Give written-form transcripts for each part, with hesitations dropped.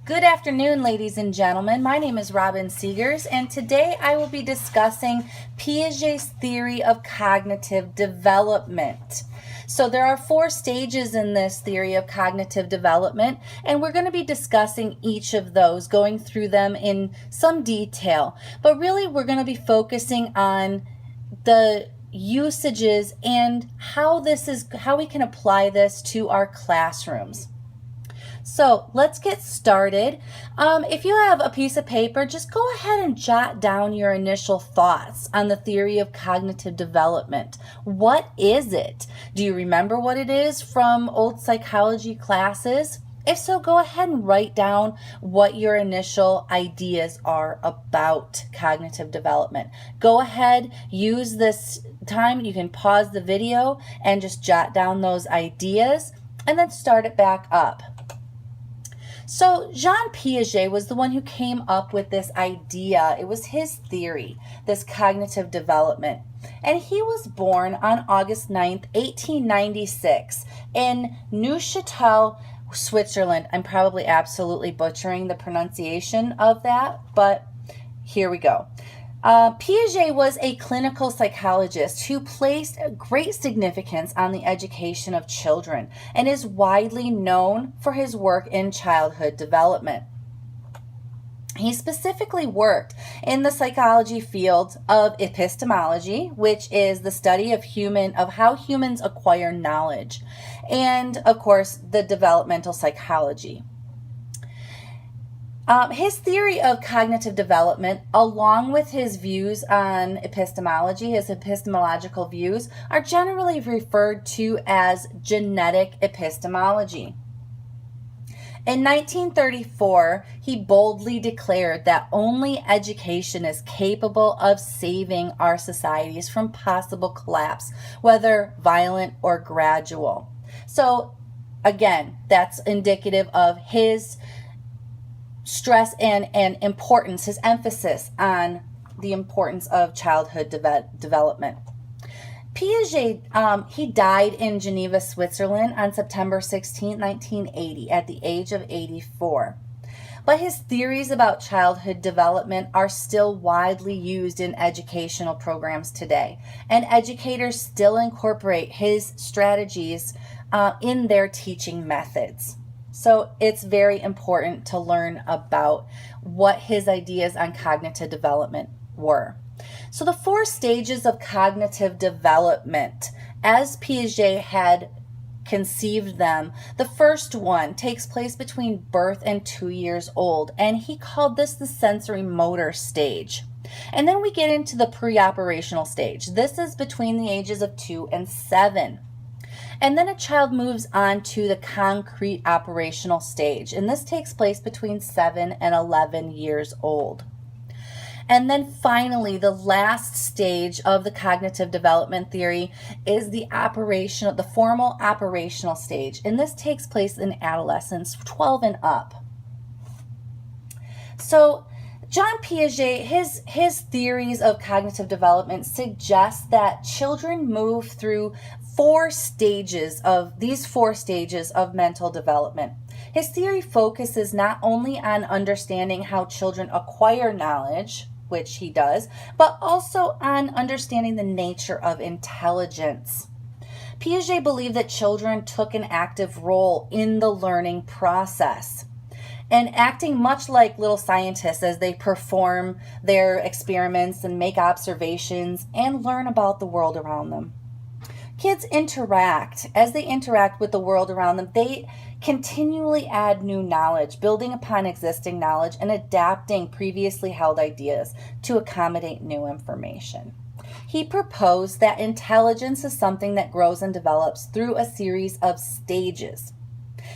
Good afternoon, ladies and gentlemen. My name is Robin Seegers, and today I will be discussing Piaget's theory of cognitive development. So there are 4 stages in this theory of cognitive development, and we're going to be discussing each of those, going through them in some detail. But really, we're going to be focusing on the usages and how we can apply this to our classrooms. So let's get started. If you have a piece of paper, just go ahead and jot down your initial thoughts on the theory of cognitive development. What is it? Do you remember what it is from old psychology classes? If so, go ahead and write down what your initial ideas are about cognitive development. Go ahead, use this time. You can pause the video and just jot down those ideas and then start it back up. So Jean Piaget was the one who came up with this idea. It was his theory, this cognitive development. And he was born on August 9th, 1896 in Neuchâtel, Switzerland. I'm probably absolutely butchering the pronunciation of that, but here we go. Piaget was a clinical psychologist who placed great significance on the education of children and is widely known for his work in childhood development. He specifically worked in the psychology field of epistemology, which is the study of how humans acquire knowledge, and of course the developmental psychology. His theory of cognitive development, along with his views on epistemology, his epistemological views, are generally referred to as genetic epistemology. In 1934, he boldly declared that only education is capable of saving our societies from possible collapse, whether violent or gradual. So, again, that's indicative of his stress and importance, his emphasis on the importance of childhood development. Piaget, he died in Geneva, Switzerland on September 16, 1980, at the age of 84. But his theories about childhood development are still widely used in educational programs today, and educators still incorporate his strategies in their teaching methods. So it's very important to learn about what his ideas on cognitive development were. So the 4 stages of cognitive development, as Piaget had conceived them, the first one takes place between birth and 2 years old, and he called this the sensory motor stage. And then we get into the pre-operational stage. This is between the ages of 2 and 7. And then a child moves on to the concrete operational stage, and this takes place between 7 and 11 years old. And then finally, the last stage of the cognitive development theory is the formal operational stage, and this takes place in adolescence, 12 and up. So Jean Piaget, his theories of cognitive development suggest that children move through 4 stages of mental development. His theory focuses not only on understanding how children acquire knowledge, which he does, but also on understanding the nature of intelligence. Piaget believed that children took an active role in the learning process, and acting much like little scientists as they perform their experiments and make observations and learn about the world around them. Kids interact. As they interact with the world around them, they continually add new knowledge, building upon existing knowledge and adapting previously held ideas to accommodate new information. He proposed that intelligence is something that grows and develops through a series of stages.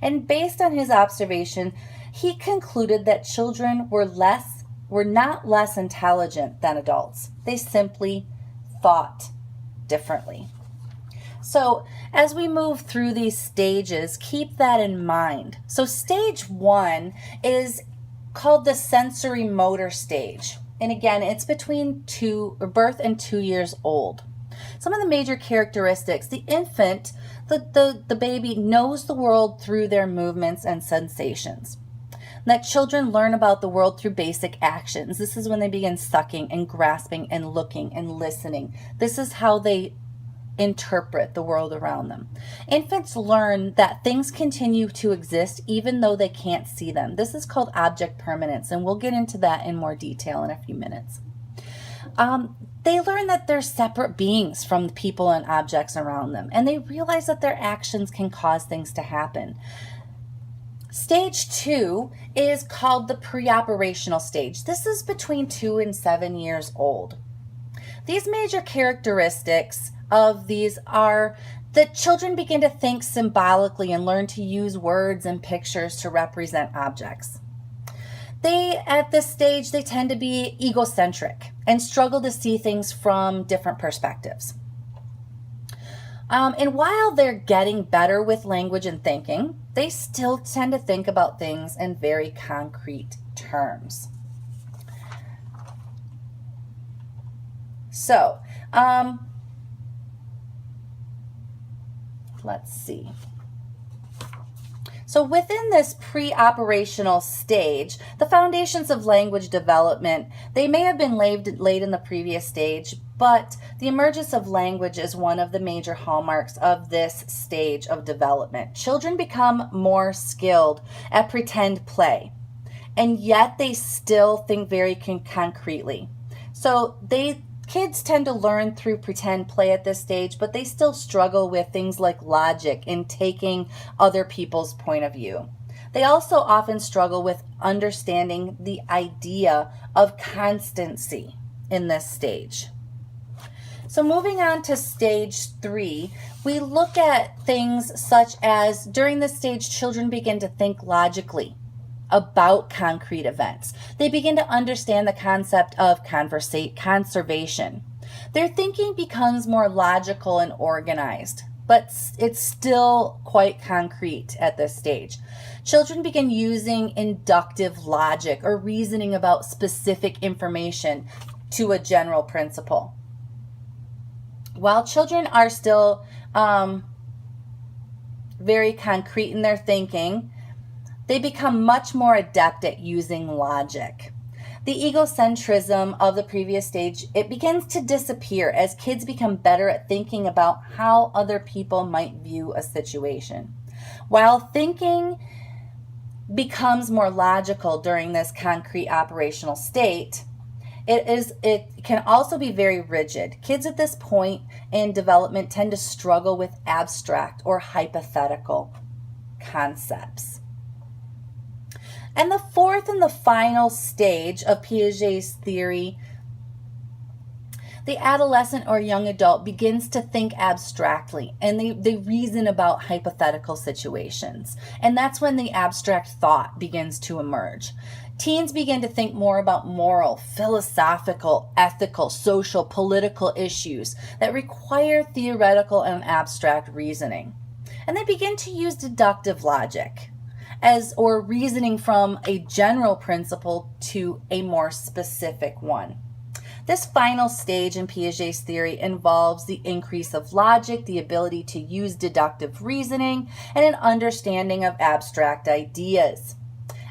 And based on his observation, he concluded that children were not less intelligent than adults. They simply thought differently. So as we move through these stages, keep that in mind. So stage 1 is called the sensory motor stage. And again, it's between birth and 2 years old. Some of the major characteristics: the infant, the baby knows the world through their movements and sensations. that children learn about the world through basic actions. This is when they begin sucking and grasping and looking and listening. This is how they interpret the world around them. Infants learn that things continue to exist even though they can't see them. This is called object permanence, and we'll get into that in more detail in a few minutes. They learn that they're separate beings from the people and objects around them, and they realize that their actions can cause things to happen. Stage 2 is called the pre-operational stage. This is between 2 and 7 years old. These major characteristics of these are that children begin to think symbolically and learn to use words and pictures to represent objects. At this stage, they tend to be egocentric and struggle to see things from different perspectives. And while they're getting better with language and thinking, they still tend to think about things in very concrete terms. So, let's see. So within this pre-operational stage, the foundations of language development, they may have been laid in the previous stage, but the emergence of language is one of the major hallmarks of this stage of development. Children become more skilled at pretend play, and yet they still think very concretely. So kids tend to learn through pretend play at this stage, but they still struggle with things like logic and taking other people's point of view. They also often struggle with understanding the idea of constancy in this stage. So moving on to stage 3, we look at things such as during this stage, children begin to think logically about concrete events. They begin to understand the concept of conservation. Their thinking becomes more logical and organized, but it's still quite concrete at this stage. Children begin using inductive logic or reasoning about specific information to a general principle. While children are still very concrete in their thinking, they become much more adept at using logic. The egocentrism of the previous stage, it begins to disappear as kids become better at thinking about how other people might view a situation. While thinking becomes more logical during this concrete operational state, it can also be very rigid. Kids at this point in development tend to struggle with abstract or hypothetical concepts. And the fourth and the final stage of Piaget's theory, the adolescent or young adult begins to think abstractly, and they reason about hypothetical situations. And that's when the abstract thought begins to emerge. Teens begin to think more about moral, philosophical, ethical, social, political issues that require theoretical and abstract reasoning. And they begin to use deductive logic or reasoning from a general principle to a more specific one. This final stage in Piaget's theory involves the increase of logic, the ability to use deductive reasoning, and an understanding of abstract ideas.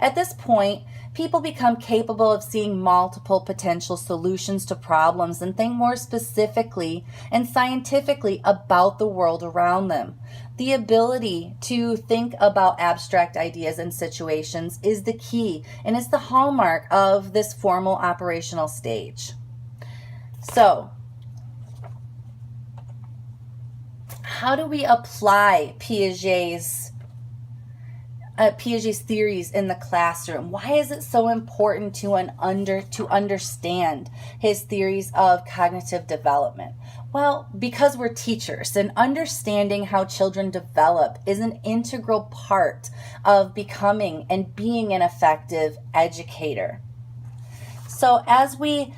At this point, people become capable of seeing multiple potential solutions to problems and think more specifically and scientifically about the world around them. The ability to think about abstract ideas and situations is the key and is the hallmark of this formal operational stage. So, how do we apply Piaget's theories in the classroom? Why is it so important to understand his theories of cognitive development? Well, because we're teachers, and understanding how children develop is an integral part of becoming and being an effective educator. So as we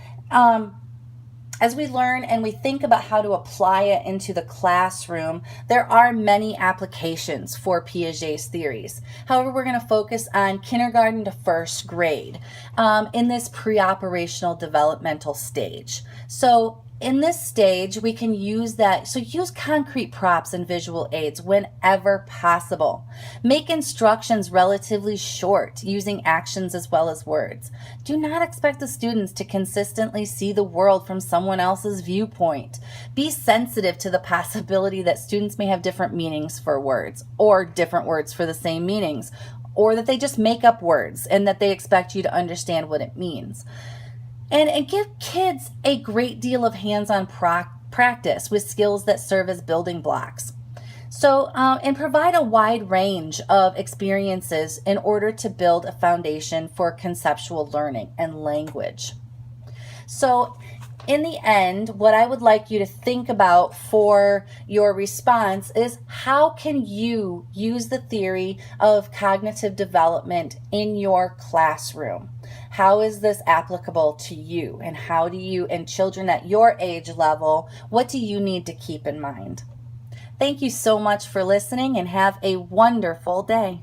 learn and we think about how to apply it into the classroom, there are many applications for Piaget's theories. However, we're going to focus on kindergarten to first grade in this pre-operational developmental stage. So in this stage, we can use that. So use concrete props and visual aids whenever possible. Make instructions relatively short, using actions as well as words. Do not expect the students to consistently see the world from someone else's viewpoint. Be sensitive to the possibility that students may have different meanings for words, or different words for the same meanings, or that they just make up words and that they expect you to understand what it means. And give kids a great deal of hands-on practice with skills that serve as building blocks. So, and provide a wide range of experiences in order to build a foundation for conceptual learning and language. So, in the end, what I would like you to think about for your response is, how can you use the theory of cognitive development in your classroom? How is this applicable to you? And how do you, and children at your age level, what do you need to keep in mind? Thank you so much for listening, and have a wonderful day.